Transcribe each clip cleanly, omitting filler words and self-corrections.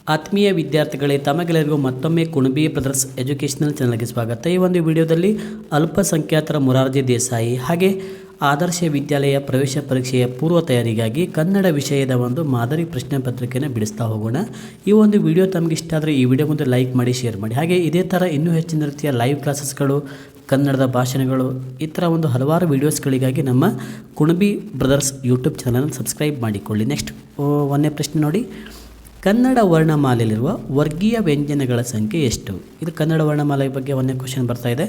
ಆತ್ಮೀಯ ವಿದ್ಯಾರ್ಥಿಗಳೇ, ತಮಗೆಲ್ಲರಿಗೂ ಮತ್ತೊಮ್ಮೆ ಕುಣಬಿ ಬ್ರದರ್ಸ್ ಎಜುಕೇಷನಲ್ ಚಾನಲ್ಗೆ ಸ್ವಾಗತ. ಈ ಒಂದು ವಿಡಿಯೋದಲ್ಲಿ ಅಲ್ಪಸಂಖ್ಯಾತರ ಮೊರಾರ್ಜಿ ದೇಸಾಯಿ ಹಾಗೆ ಆದರ್ಶ ವಿದ್ಯಾಲಯ ಪ್ರವೇಶ ಪರೀಕ್ಷೆಯ ಪೂರ್ವ ತಯಾರಿಗಾಗಿ ಕನ್ನಡ ವಿಷಯದ ಒಂದು ಮಾದರಿ ಪ್ರಶ್ನೆ ಪತ್ರಿಕೆಯನ್ನು ಬಿಡಿಸ್ತಾ ಹೋಗೋಣ. ಈ ಒಂದು ವಿಡಿಯೋ ತಮಗೆ ಇಷ್ಟ ಆದರೆ ಈ ವಿಡಿಯೋ ಮುಂದೆ ಲೈಕ್ ಮಾಡಿ, ಶೇರ್ ಮಾಡಿ. ಹಾಗೆ ಇದೇ ಥರ ಇನ್ನೂ ಹೆಚ್ಚಿನ ರೀತಿಯ ಲೈವ್ ಕ್ಲಾಸಸ್ಗಳು, ಕನ್ನಡದ ಭಾಷಣಗಳು, ಈ ಥರ ಒಂದು ಹಲವಾರು ವೀಡಿಯೋಸ್ಗಳಿಗಾಗಿ ನಮ್ಮ ಕುಣಬಿ ಬ್ರದರ್ಸ್ ಯೂಟ್ಯೂಬ್ ಚಾನಲನ್ನು ಸಬ್ಸ್ಕ್ರೈಬ್ ಮಾಡಿಕೊಳ್ಳಿ. ನೆಕ್ಸ್ಟ್ ಒಂದನೇ ಪ್ರಶ್ನೆ ನೋಡಿ. ಕನ್ನಡ ವರ್ಣಮಾಲೆಯಲ್ಲಿರುವ ವರ್ಗೀಯ ವ್ಯಂಜನಗಳ ಸಂಖ್ಯೆ ಎಷ್ಟು? ಇದು ಕನ್ನಡ ವರ್ಣಮಾಲೆಯ ಬಗ್ಗೆ ಒಂದನೇ ಕ್ವಶನ್ ಬರ್ತಾ ಇದೆ.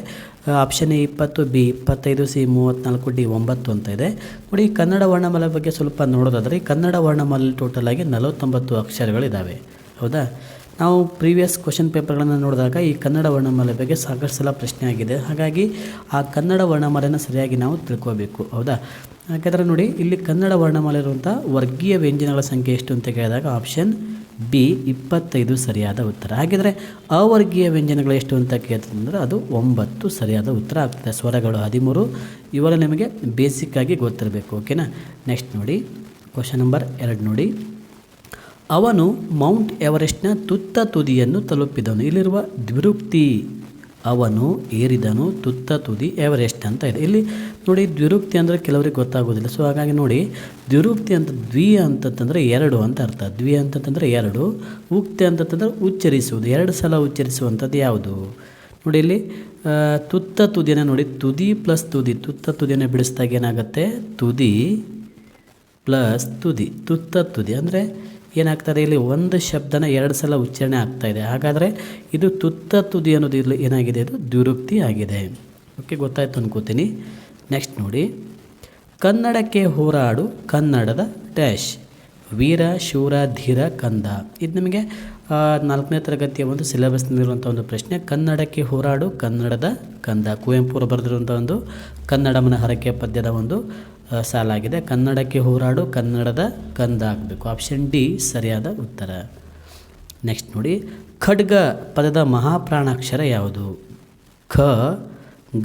Option A 20, B 25, C 34, D 9 ಅಂತ ಇದೆ. ನೋಡಿ, ಕನ್ನಡ ವರ್ಣಮಾಲೆ ಬಗ್ಗೆ ಸ್ವಲ್ಪ ನೋಡೋದಾದರೆ ಈ ಕನ್ನಡ ವರ್ಣಮಾಲೆಯಲ್ಲಿ ಟೋಟಲ್ ಆಗಿ 49 ಅಕ್ಷರಗಳಿದ್ದಾವೆ. ಹೌದಾ? ನಾವು ಪ್ರೀವಿಯಸ್ ಕ್ವಶನ್ ಪೇಪರ್ಗಳನ್ನು ನೋಡಿದಾಗ ಈ ಕನ್ನಡ ವರ್ಣಮಾಲೆ ಬಗ್ಗೆ ಸಾಕಷ್ಟು ಸಲ ಪ್ರಶ್ನೆ ಆಗಿದೆ. ಹಾಗಾಗಿ ಆ ಕನ್ನಡ ವರ್ಣಮಾಲೆಯನ್ನು ಸರಿಯಾಗಿ ನಾವು ತಿಳ್ಕೋಬೇಕು. ಹೌದಾ? ಹಾಗಾದರೆ ನೋಡಿ, ಇಲ್ಲಿ ಕನ್ನಡ ವರ್ಣಮಾಲೆ ಇರುವಂಥ ವರ್ಗೀಯ ವ್ಯಂಜನಗಳ ಸಂಖ್ಯೆ ಎಷ್ಟು ಅಂತ ಕೇಳಿದಾಗ ಆಪ್ಷನ್ ಬಿ 25 ಸರಿಯಾದ ಉತ್ತರ. ಹಾಗಿದ್ರೆ ಅವರ್ಗೀಯ ವ್ಯಂಜನಗಳು ಎಷ್ಟು ಅಂತ ಕೇಳ್ತಂದ್ರೆ ಅದು 9 ಸರಿಯಾದ ಉತ್ತರ ಆಗ್ತದೆ. ಸ್ವರಗಳು 13. ಇವೆಲ್ಲ ನಿಮಗೆ ಬೇಸಿಕ್ಕಾಗಿ ಗೊತ್ತಿರಬೇಕು. ಓಕೆನಾ? ನೆಕ್ಸ್ಟ್ ನೋಡಿ, ಕ್ವಶನ್ ನಂಬರ್ 2 ನೋಡಿ. ಅವನು ಮೌಂಟ್ ಎವರೆಸ್ಟ್ನ ತುತ್ತ ತುದಿಯನ್ನು ತಲುಪಿದನು. ಇಲ್ಲಿರುವ ದ್ವಿರುಕ್ತಿ ಅವನು ಏರಿದನು ತುತ್ತ ತುದಿ ಎವರೆಸ್ಟ್ ಅಂತ ಇದೆ. ಇಲ್ಲಿ ನೋಡಿ, ದ್ವಿರುಕ್ತಿ ಅಂದರೆ ಕೆಲವರಿಗೆ ಗೊತ್ತಾಗೋದಿಲ್ಲ. ಸೊ ಹಾಗಾಗಿ ನೋಡಿ, ದ್ವಿರುಕ್ತಿ ಅಂತ ದ್ವಿ ಅಂತಂತಂದರೆ 2 ಅಂತ ಅರ್ಥ. ದ್ವಿ ಅಂತಂತಂದರೆ 2, ಉಕ್ತಿ ಅಂತಂತಂದರೆ ಉಚ್ಚರಿಸುವುದು, 2 ಸಲ ಉಚ್ಚರಿಸುವಂಥದ್ದು ಯಾವುದು? ನೋಡಿ, ಇಲ್ಲಿ ತುತ್ತ ತುದಿಯನ್ನು ನೋಡಿ, ತುದಿ ಪ್ಲಸ್ ತುದಿ, ತುತ್ತ ತುದಿಯನ್ನು ಬಿಡಿಸಿದಾಗ ಏನಾಗುತ್ತೆ? ತುದಿ ಪ್ಲಸ್ ತುದಿ, ತುತ್ತ ತುದಿ ಅಂದರೆ ಏನಾಗ್ತದೆ? ಇಲ್ಲಿ ಒಂದು ಶಬ್ದನ 2 ಸಲ ಉಚ್ಚಾರಣೆ ಆಗ್ತಾಯಿದೆ. ಹಾಗಾದರೆ ಇದು ತುತ್ತ ತುದಿ ಅನ್ನೋದು ಇಲ್ಲಿ ಏನಾಗಿದೆ? ಇದು ದ್ವಿರುಕ್ತಿ ಆಗಿದೆ. ಓಕೆ, ಗೊತ್ತಾಯ್ತು ಅನ್ಕೋತೀನಿ. ನೆಕ್ಸ್ಟ್ ನೋಡಿ, ಕನ್ನಡಕ್ಕೆ ಹೋರಾಡು ಕನ್ನಡದ ಡ್ಯಾಶ್ ವೀರ ಶೂರ ಧೀರ ಕಂದ. ಇದು ನಿಮಗೆ 4ನೇ ತರಗತಿಯ ಒಂದು ಸಿಲೆಬಸ್ನಲ್ಲಿರುವಂಥ ಒಂದು ಪ್ರಶ್ನೆ. ಕನ್ನಡಕ್ಕೆ ಹೋರಾಡು ಕನ್ನಡದ ಕಂದ, ಕುವೆಂಪು ಬರೆದಿರುವಂಥ ಒಂದು ಕನ್ನಡಮನ ಹರಕೆ ಪದ್ಯದ ಒಂದು ಸಾಲಾಗಿದೆ. ಕನ್ನಡಕ್ಕೆ ಹೋರಾಡು ಕನ್ನಡದ ಕಂದ ಆಗಬೇಕು. ಆಪ್ಷನ್ ಡಿ ಸರಿಯಾದ ಉತ್ತರ. ನೆಕ್ಸ್ಟ್ ನೋಡಿ, ಖಡ್ಗ ಪದದ ಮಹಾಪ್ರಾಣಾಕ್ಷರ ಯಾವುದು? ಖ,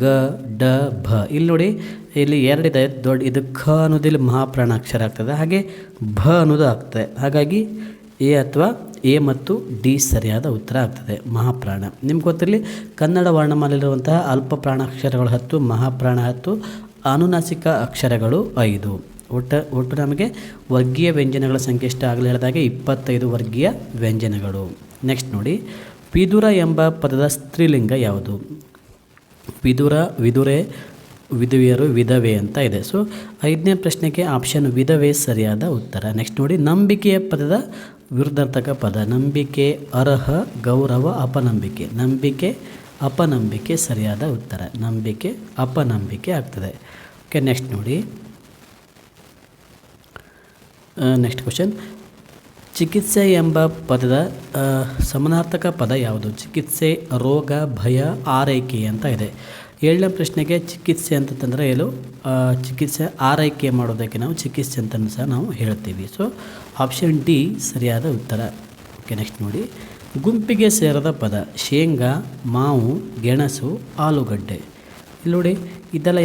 ಗ, ಡ, ಭ. ಇಲ್ಲಿ ನೋಡಿ, ಇಲ್ಲಿ 2 ಇದೆ ದೊಡ್ಡ. ಇದು ಖ ಅನ್ನೋದು ಇಲ್ಲಿ ಮಹಾಪ್ರಾಣಾಕ್ಷರ ಆಗ್ತದೆ, ಹಾಗೆ ಭ ಅನ್ನೋದು ಆಗ್ತದೆ. ಹಾಗಾಗಿ ಎ ಅಥವಾ ಎ ಮತ್ತು ಡಿ ಸರಿಯಾದ ಉತ್ತರ ಆಗ್ತದೆ. ಮಹಾಪ್ರಾಣ ನಿಮ್ಗೆ ಗೊತ್ತಿರಲಿ, ಕನ್ನಡ ವರ್ಣಮಾಲೆಯಲ್ಲಿರುವಂತಹ ಅಲ್ಪ ಪ್ರಾಣಾಕ್ಷರಗಳು 10, ಮಹಾಪ್ರಾಣ 10, ಅನುನಾಸಿಕ ಅಕ್ಷರಗಳು 5. ಒಟ್ಟು ನಮಗೆ ವರ್ಗೀಯ ವ್ಯಂಜನಗಳ ಸಂಖ್ಯೆ ಎಷ್ಟು ಆಗಲಿ ಹೇಳಿದಾಗ 25 ವರ್ಗೀಯ ವ್ಯಂಜನಗಳು. ನೆಕ್ಸ್ಟ್ ನೋಡಿ, ವಿದುರ ಎಂಬ ಪದದ ಸ್ತ್ರೀಲಿಂಗ ಯಾವುದು? ವಿದುರ, ವಿದುರೆ, ವಿಧವೆಯರು, ವಿಧವೆ ಅಂತ ಇದೆ. ಸೊ 5ನೇ ಪ್ರಶ್ನೆಗೆ ಆಪ್ಷನ್ ವಿಧವೆ ಸರಿಯಾದ ಉತ್ತರ. ನೆಕ್ಸ್ಟ್ ನೋಡಿ, ನಂಬಿಕೆಯ ಪದದ ವಿರುದ್ಧಾರ್ಥಕ ಪದ. ನಂಬಿಕೆ, ಅರ್ಹ, ಗೌರವ, ಅಪನಂಬಿಕೆ. ನಂಬಿಕೆ, ಅಪನಂಬಿಕೆ ಸರಿಯಾದ ಉತ್ತರ. ನಂಬಿಕೆ, ಅಪನಂಬಿಕೆ ಆಗ್ತದೆ. ಓಕೆ, ನೆಕ್ಸ್ಟ್ ನೋಡಿ, ನೆಕ್ಸ್ಟ್ ಕ್ವಶನ್. ಚಿಕಿತ್ಸೆ ಎಂಬ ಪದದ ಸಮಾನಾರ್ಥಕ ಪದ ಯಾವುದು? ಚಿಕಿತ್ಸೆ, ರೋಗ, ಭಯ, ಆರೈಕೆ ಅಂತ ಇದೆ. 7ನೇ ಪ್ರಶ್ನೆಗೆ ಚಿಕಿತ್ಸೆ ಅಂತಂದರೆ ಏನು? ಚಿಕಿತ್ಸೆ ಆರೈಕೆ ಮಾಡೋದಕ್ಕೆ ನಾವು ಚಿಕಿತ್ಸೆ ಅಂತ ಸಹ ನಾವು ಹೇಳ್ತೀವಿ. ಸೊ ಆಪ್ಷನ್ ಡಿ ಸರಿಯಾದ ಉತ್ತರ. ಓಕೆ, ನೆಕ್ಸ್ಟ್ ನೋಡಿ, ಗುಂಪಿಗೆ ಸೇರದ ಪದ. ಶೇಂಗಾ, ಮಾವು, ಗೆಣಸು, ಆಲೂಗಡ್ಡೆ. ಇಲ್ಲಿ ನೋಡಿ, ಇದೆಲ್ಲ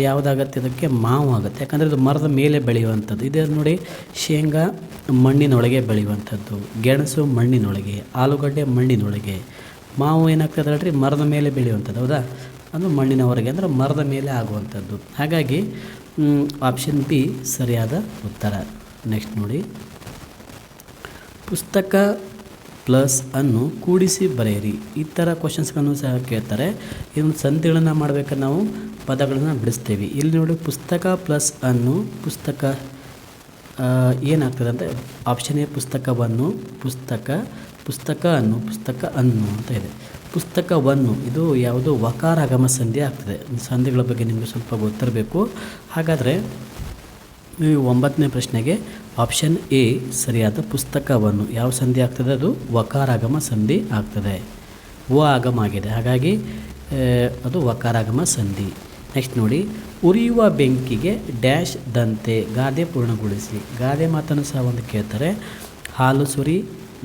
ಯಾವುದಾಗತ್ತೆ? ಇದಕ್ಕೆ ಮಾವು ಆಗುತ್ತೆ, ಯಾಕಂದರೆ ಇದು ಮರದ ಮೇಲೆ ಬೆಳೆಯುವಂಥದ್ದು. ಇದೆ ನೋಡಿ, ಶೇಂಗಾ ಮಣ್ಣಿನೊಳಗೆ ಬೆಳೆಯುವಂಥದ್ದು, ಗೆಣಸು ಮಣ್ಣಿನೊಳಗೆ, ಆಲೂಗಡ್ಡೆ ಮಣ್ಣಿನೊಳಗೆ, ಮಾವು ಏನಾಗ್ತದೆ ಹೇಳ್ರಿ? ಮರದ ಮೇಲೆ ಬೆಳೆಯುವಂಥದ್ದು. ಹೌದಾ? ಅದು ಮಣ್ಣಿನ ಹೊರಗೆ ಅಂದರೆ ಮರದ ಮೇಲೆ ಆಗುವಂಥದ್ದು. ಹಾಗಾಗಿ ಆಪ್ಷನ್ ಬಿ ಸರಿಯಾದ ಉತ್ತರ. ನೆಕ್ಸ್ಟ್ ನೋಡಿ, ಪುಸ್ತಕ ಪ್ಲಸ್ ಅನ್ನು ಕೂಡಿಸಿ ಬರೆಯಿರಿ. ಈ ಥರ ಕ್ವಶನ್ಸ್ಗಳನ್ನು ಸಹ ಕೇಳ್ತಾರೆ. ಇದನ್ನು ಸಂಧಿಗಳನ್ನು ಮಾಡಬೇಕಾದ್ರೆ ನಾವು ಪದಗಳನ್ನು ಬಿಡಿಸ್ತೀವಿ. ಇಲ್ಲಿ ನೋಡಿ, ಪುಸ್ತಕ ಪ್ಲಸ್ ಅನ್ನು, ಪುಸ್ತಕ ಏನಾಗ್ತದೆ ಅಂತ ಆಪ್ಷನ್ ಎ ಪುಸ್ತಕವನ್ನು, ಪುಸ್ತಕ, ಪುಸ್ತಕ ಅನ್ನು, ಪುಸ್ತಕ ಅನ್ನು ಅಂತ ಇದೆ. ಪುಸ್ತಕವನ್ನು ಇದು ಯಾವುದು? ವಕಾರಾಗಮ ಸಂಧಿ ಆಗ್ತದೆ. ಸಂಧಿಗಳ ಬಗ್ಗೆ ನಿಮಗೆ ಸ್ವಲ್ಪ ಗೊತ್ತಿರಬೇಕು. ಹಾಗಾದರೆ ಈ 9ನೇ ಪ್ರಶ್ನೆಗೆ ಆಪ್ಷನ್ ಎ ಸರಿಯಾದ. ಪುಸ್ತಕವನ್ನು ಯಾವ ಸಂಧಿ ಆಗ್ತದೆ? ಅದು ವಕಾರಾಗಮ ಸಂಧಿ ಆಗ್ತದೆ. ವ ಆಗಮ ಆಗಿದೆ, ಹಾಗಾಗಿ ಅದು ವಕಾರಾಗಮ ಸಂಧಿ. ನೆಕ್ಸ್ಟ್ ನೋಡಿ, ಉರಿಯುವ ಬೆಂಕಿಗೆ ಡ್ಯಾಶ್ ದಂತೆ ಗಾದೆ ಪೂರ್ಣಗೊಳಿಸಿ. ಗಾದೆ ಮಾತನ್ನು ಸಹ ಒಂದು ಕೇಳ್ತಾರೆ. ಹಾಲು ಸುರಿ,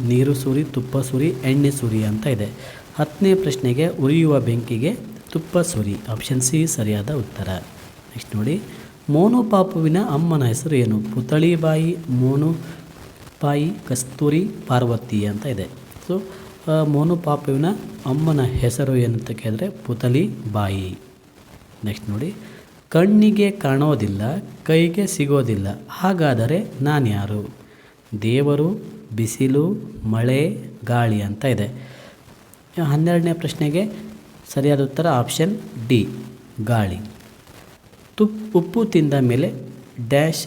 ನೀರು ಸುರಿ, ತುಪ್ಪ ಸುರಿ, ಎಣ್ಣೆ ಸುರಿ ಅಂತ ಇದೆ. 10ನೇ ಪ್ರಶ್ನೆಗೆ ಉರಿಯುವ ಬೆಂಕಿಗೆ ತುಪ್ಪ ಸುರಿ. ಆಪ್ಷನ್ ಸಿ ಸರಿಯಾದ ಉತ್ತರ. ನೆಕ್ಸ್ಟ್ ನೋಡಿ, ಮೋನು ಪಾಪುವಿನ ಅಮ್ಮನ ಹೆಸರು ಏನು? ಪುತಳಿಬಾಯಿ, ಮೋನು ಬಾಯಿ, ಕಸ್ತೂರಿ, ಪಾರ್ವತಿ ಅಂತ ಇದೆ. ಸೊ ಮೋನು ಪಾಪುವಿನ ಅಮ್ಮನ ಹೆಸರು ಏನಂತ ಕೇಳಿದ್ರೆ ಪುತಲಿ ಬಾಯಿ. ನೆಕ್ಸ್ಟ್ ನೋಡಿ, ಕಣ್ಣಿಗೆ ಕಾಣೋದಿಲ್ಲ, ಕೈಗೆ ಸಿಗೋದಿಲ್ಲ, ಹಾಗಾದರೆ ನಾನ್ಯಾರು? ದೇವರು, ಬಿಸಿಲು, ಮಳೆ, ಗಾಳಿ ಅಂತ ಇದೆ. 12ನೇ ಪ್ರಶ್ನೆಗೆ ಸರಿಯಾದ ಉತ್ತರ ಆಪ್ಷನ್ ಡಿ, ಗಾಳಿ. ಉಪ್ಪು ತಿಂದ ಮೇಲೆ ಡ್ಯಾಶ್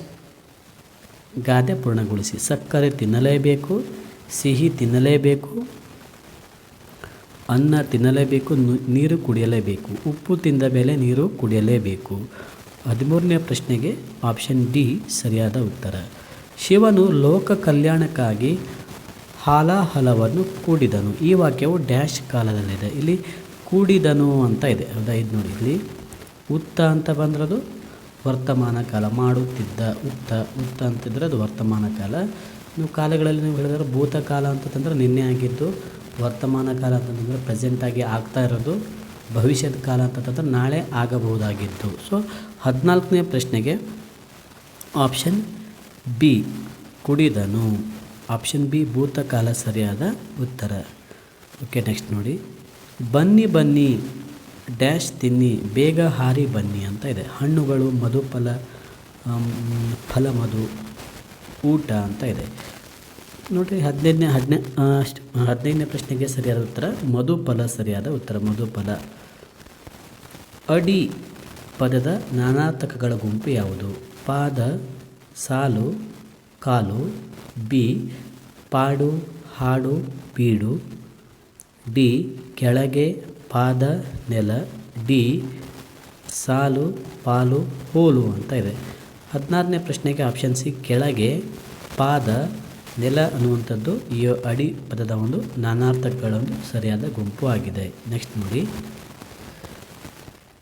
ಗಾದೆ ಪೂರ್ಣಗೊಳಿಸಿ. ಸಕ್ಕರೆ ತಿನ್ನಲೇಬೇಕು, ಸಿಹಿ ತಿನ್ನಲೇಬೇಕು, ಅನ್ನ ತಿನ್ನಲೇಬೇಕು, ನೀರು ಕುಡಿಯಲೇಬೇಕು. ಉಪ್ಪು ತಿಂದ ಮೇಲೆ ನೀರು ಕುಡಿಯಲೇಬೇಕು. 13ನೇ ಪ್ರಶ್ನೆಗೆ ಆಪ್ಷನ್ ಡಿ ಸರಿಯಾದ ಉತ್ತರ. ಶಿವನು ಲೋಕ ಕಲ್ಯಾಣಕ್ಕಾಗಿ ಹಾಲಾಹಲವನ್ನು ಕೂಡಿದನು. ಈ ವಾಕ್ಯವು ಡ್ಯಾಶ್ ಕಾಲದಲ್ಲಿದೆ. ಇಲ್ಲಿ ಕೂಡಿದನು ಅಂತ ಇದೆ. ಹೌದಾ? ಇದು ನೋಡಿ, ಇಲ್ಲಿ ಉತ್ತ ಅಂತ ಬಂದ್ರದು ವರ್ತಮಾನ ಕಾಲ. ಮಾಡುತ್ತಿದ್ದ ಉತ್ತ ಅಂತಿದ್ರೆ ಅದು ವರ್ತಮಾನ ಕಾಲ. ನೀವು ಕಾಲಗಳಲ್ಲಿ ನೀವು ಹೇಳಿದ್ರೆ ಭೂತಕಾಲ ಅಂತಂದ್ರೆ ನಿನ್ನೆ ಆಗಿದ್ದು, ವರ್ತಮಾನ ಕಾಲ ಅಂತಂದರೆ ಪ್ರೆಸೆಂಟಾಗಿ ಆಗ್ತಾ ಇರೋದು, ಭವಿಷ್ಯದ ಕಾಲ ಅಂತಂದ್ರೆ ನಾಳೆ ಆಗಬಹುದಾಗಿದ್ದು. ಸೊ 14ನೇ ಪ್ರಶ್ನೆಗೆ ಆಪ್ಷನ್ ಬಿ ಕುಡಿದನು. ಆಪ್ಷನ್ ಬಿ ಭೂತಕಾಲ ಸರಿಯಾದ ಉತ್ತರ. ಓಕೆ, ನೆಕ್ಸ್ಟ್ ನೋಡಿ, ಬನ್ನಿ ಬನ್ನಿ ಡ್ಯಾಶ್ ತಿನ್ನಿ, ಬೇಗ ಹಾರಿ ಬನ್ನಿ ಅಂತ ಇದೆ. ಹಣ್ಣುಗಳು, ಮಧುಫಲ, ಫಲಮಧು, ಊಟ ಅಂತ ಇದೆ. ನೋಡಿರಿ, 15ನೇ ಪ್ರಶ್ನೆಗೆ ಸರಿಯಾದ ಉತ್ತರ ಮಧುಫಲ ಸರಿಯಾದ ಉತ್ತರ, ಮಧುಫಲ. ಅಡಿ ಪದದ ನಾನಾರ್ಥಕಗಳ ಗುಂಪು ಯಾವುದು? ಪಾದ, ಸಾಲು, ಕಾಲು. ಬಿ ಪಾಡು, ಹಾಡು, ಬೀಡು. ಡಿ ಕೆಳಗೆ, ಪಾದ, ನೆಲ. ಡಿ ಸಾಲು, ಪಾಲು, ಹೋಲು ಅಂತ ಇದೆ. 16ನೇ ಪ್ರಶ್ನೆಗೆ ಆಪ್ಷನ್ ಸಿ ಕೆಳಗೆ, ಪಾದ, ನೆಲ ಅನ್ನುವಂಥದ್ದು ಈ ಅಡಿ ಪದದ ಒಂದು ನಾನಾರ್ಥಕಗಳ ಒಂದು ಸರಿಯಾದ ಗುಂಪು ಆಗಿದೆ. ನೆಕ್ಸ್ಟ್ ನೋಡಿ,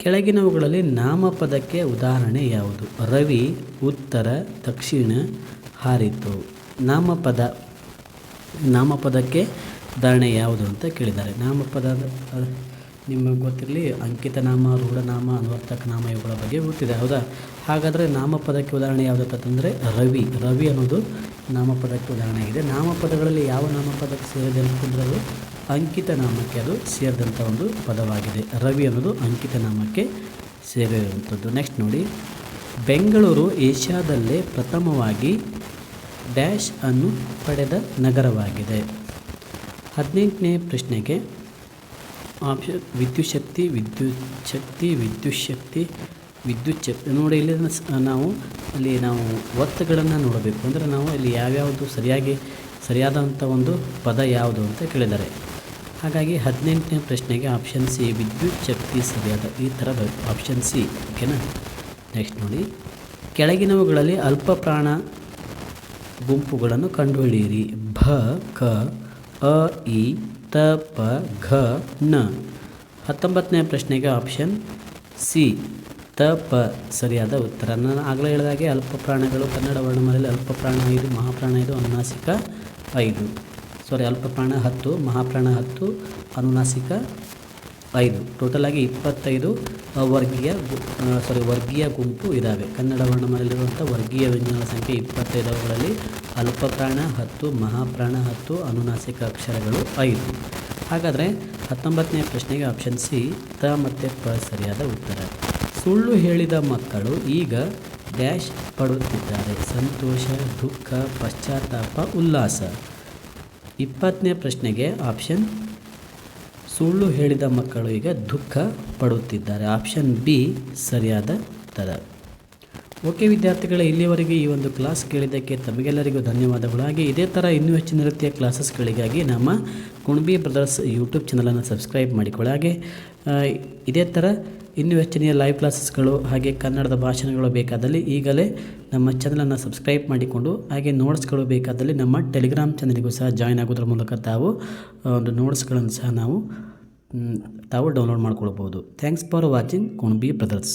ಕೆಳಗಿನವುಗಳಲ್ಲಿ ನಾಮಪದಕ್ಕೆ ಉದಾಹರಣೆ ಯಾವುದು? ರವಿ, ಉತ್ತರ, ದಕ್ಷಿಣ, ಹಾರಿತು. ನಾಮಪದಕ್ಕೆ ಉದಾಹರಣೆ ಯಾವುದು ಅಂತ ಕೇಳಿದ್ದಾರೆ. ನಾಮಪದ ನಿಮಗೆ ಗೊತ್ತಿರಲಿ, ಅಂಕಿತ ನಾಮ, ರೂಢನಾಮ, ಅನ್ವರ್ಥಕ ನಾಮ ಇವುಗಳ ಬಗ್ಗೆ ಗೊತ್ತಿದೆ. ಹೌದಾ? ಹಾಗಾದರೆ ನಾಮಪದಕ್ಕೆ ಉದಾಹರಣೆ ಯಾವುದಂತಂದರೆ ರವಿ ಅನ್ನೋದು ನಾಮಪದಕ್ಕೆ ಉದಾಹರಣೆ ಆಗಿದೆ. ನಾಮಪದಗಳಲ್ಲಿ ಯಾವ ನಾಮಪದಕ್ಕೆ ಸೇರಿದೆ ಅಂತಂದರೆ ಅದು ಅಂಕಿತ ನಾಮಕ್ಕೆ ಅದು ಸೇರಿದಂಥ ಒಂದು ಪದವಾಗಿದೆ. ರವಿ ಅನ್ನೋದು ಅಂಕಿತ ನಾಮಕ್ಕೆ ಸೇರಿರುವಂಥದ್ದು. ನೆಕ್ಸ್ಟ್ ನೋಡಿ, ಬೆಂಗಳೂರು ಏಷ್ಯಾದಲ್ಲೇ ಪ್ರಥಮವಾಗಿ ಡ್ಯಾಶ್ ಅನ್ನು ಪಡೆದ ನಗರವಾಗಿದೆ. 18ನೇ ಪ್ರಶ್ನೆಗೆ ಆಪ್ಷನ್ ವಿದ್ಯುತ್ ಶಕ್ತಿ ನೋಡಿ. ಇಲ್ಲಿ ನಾವು ಒತ್ತುಗಳನ್ನು ನೋಡಬೇಕು ಅಂದರೆ ನಾವು ಇಲ್ಲಿ ಯಾವ್ಯಾವುದು ಸರಿಯಾದಂಥ ಒಂದು ಪದ ಯಾವುದು ಅಂತ ಕೇಳಿದ್ದಾರೆ. ಹಾಗಾಗಿ 18ನೇ ಪ್ರಶ್ನೆಗೆ ಆಪ್ಷನ್ ಸಿ ವಿದ್ಯುತ್ ಶಕ್ತಿ ಸರಿಯಾದ ಈ ಥರದ ಆಪ್ಷನ್ ಸಿ. ಓಕೆನಾ? ನೆಕ್ಸ್ಟ್ ನೋಡಿ, ಕೆಳಗಿನವುಗಳಲ್ಲಿ ಅಲ್ಪ ಪ್ರಾಣ ಗುಂಪುಗಳನ್ನು ಕಂಡುಹಿಡಿಯಿರಿ. ಭ, ಕ, ಅ, ಇ, ತ, ಪ, ಘ, ನ. 19ನೇ ಪ್ರಶ್ನೆಗೆ ಆಪ್ಷನ್ ಸಿ ತ, ಪ ಸರಿಯಾದ ಉತ್ತರ. ನಾನು ಆಗಲೇ ಹೇಳಿದಾಗೆ ಅಲ್ಪ ಪ್ರಾಣಗಳು ಕನ್ನಡ ವರ್ಣಮಾಲೆಯಲ್ಲಿ ಅಲ್ಪ ಪ್ರಾಣ 5, ಮಹಾಪ್ರಾಣ 5, ಅನುನಾಸಿಕ 5. ಅಲ್ಪ ಪ್ರಾಣ 10, ಮಹಾಪ್ರಾಣ 10, ಅನುನಾಸಿಕ 5. ಟೋಟಲಾಗಿ 25 ವರ್ಗೀಯ ಗುಂಪು ಇದ್ದಾವೆ. ಕನ್ನಡ ವರ್ಣಮಾಲೆಯಲ್ಲಿರುವಂಥ ವರ್ಗೀಯ ವ್ಯಂಜನಗಳ ಸಂಖ್ಯೆ 25. ಅವುಗಳಲ್ಲಿ ಅಲ್ಪ ಪ್ರಾಣ 10, ಮಹಾಪ್ರಾಣ 10, ಅನುನಾಸಿಕ ಅಕ್ಷರಗಳು 5. ಹಾಗಾದರೆ 19ನೇ ಪ್ರಶ್ನೆಗೆ ಆಪ್ಷನ್ ಸಿ ತ ಮತ್ತು ಪ ಸರಿಯಾದ ಉತ್ತರ. ಸುಳ್ಳು ಹೇಳಿದ ಮಕ್ಕಳು ಈಗ ಡ್ಯಾಶ್ ಪಡುತ್ತಿದ್ದಾರೆ. ಸಂತೋಷ, ದುಃಖ, ಪಶ್ಚಾತ್ತಾಪ, ಉಲ್ಲಾಸ. 20ನೇ ಪ್ರಶ್ನೆಗೆ ಆಪ್ಷನ್ ಸುಳ್ಳು ಹೇಳಿದ ಮಕ್ಕಳು ಈಗ ದುಃಖ ಪಡುತ್ತಿದ್ದಾರೆ. ಆಪ್ಷನ್ ಬಿ ಸರಿಯಾದ ಉತ್ತರ. ಓಕೆ ವಿದ್ಯಾರ್ಥಿಗಳೇ, ಇಲ್ಲಿಯವರೆಗೆ ಈ ಒಂದು ಕ್ಲಾಸ್ ಕೇಳಿದ್ದಕ್ಕೆ ತಮಗೆಲ್ಲರಿಗೂ ಧನ್ಯವಾದಗಳು. ಹಾಗೆ ಇದೇ ಥರ ಇನ್ನೂ ಹೆಚ್ಚಿನ ರೀತಿಯ ಕ್ಲಾಸಸ್ಗಳಿಗಾಗಿ ನಮ್ಮ ಕುಣಬಿ ಬ್ರದರ್ಸ್ ಯೂಟ್ಯೂಬ್ ಚಾನಲನ್ನು ಸಬ್ಸ್ಕ್ರೈಬ್ ಮಾಡಿಕೊಳ್ಳಿ. ಹಾಗೆ ಇದೇ ಥರ ಇನ್ನೂ ಹೆಚ್ಚಿನ ಲೈವ್ ಕ್ಲಾಸಸ್ಗಳು ಹಾಗೆ ಕನ್ನಡದ ಭಾಷಣಗಳು ಬೇಕಾದಲ್ಲಿ ಈಗಲೇ ನಮ್ಮ ಚಾನಲನ್ನು ಸಬ್ಸ್ಕ್ರೈಬ್ ಮಾಡಿಕೊಂಡು ಹಾಗೆ ನೋಟ್ಸ್ಗಳು ಬೇಕಾದಲ್ಲಿ ನಮ್ಮ ಟೆಲಿಗ್ರಾಮ್ ಚಾನಲ್ಗೂ ಸಹ ಜಾಯ್ನ್ ಆಗೋದ್ರ ಮೂಲಕ ತಾವು ಒಂದು ನೋಟ್ಸ್ಗಳನ್ನು ಸಹ ತಾವು ಡೌನ್ಲೋಡ್ ಮಾಡ್ಕೊಳ್ಬೋದು. Thanks for watching Kunabi brothers.